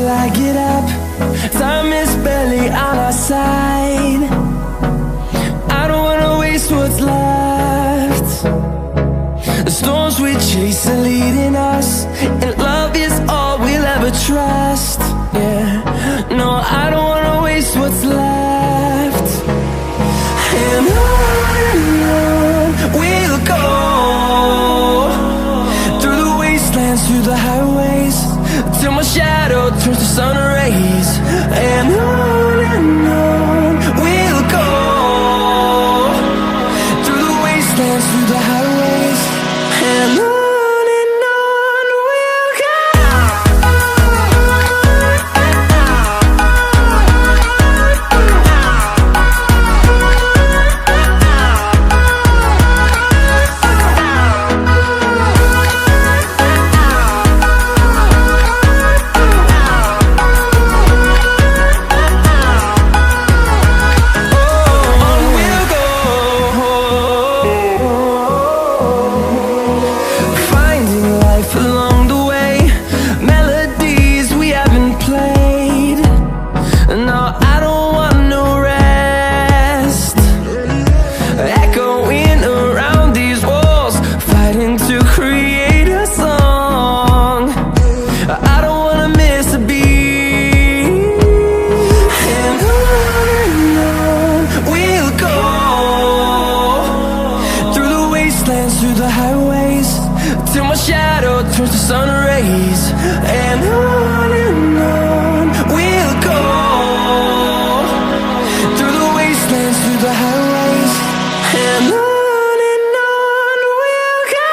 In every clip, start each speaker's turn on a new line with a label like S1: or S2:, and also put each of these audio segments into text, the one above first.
S1: till I get up. Time is barely on our side. I don't wanna waste what's left. The storms we chase are leading us, and love is all we'll ever trust. Yeah, no, I don't wanna waste what's left. And on we'll go, through the wastelands, through the highways, till my shadow turns to sun rays. And on we'll go, through the wastelands, through the highways, and on we'll go. Through the highways, till my shadow turns to sun rays. And on we'll go, through the wastelands, through the highways, and on we'll go.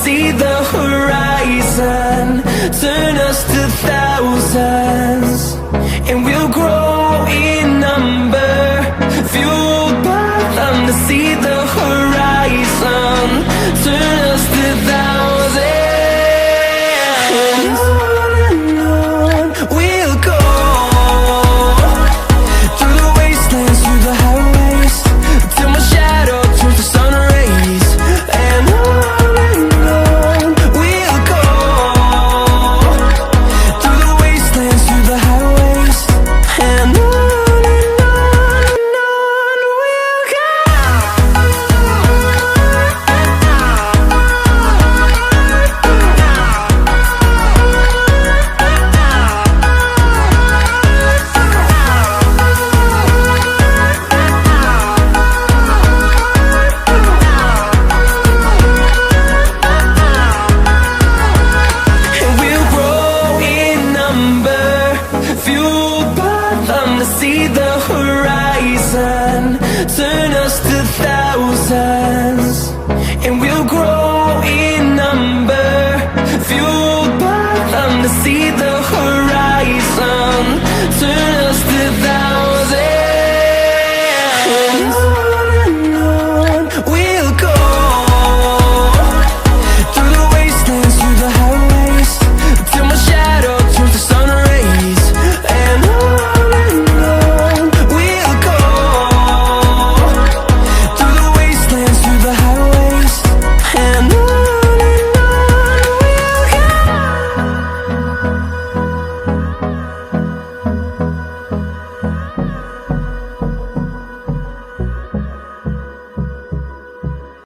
S1: See the horizon, turn us to thousands, and we'll grow in number, fueled by them to see the horizon.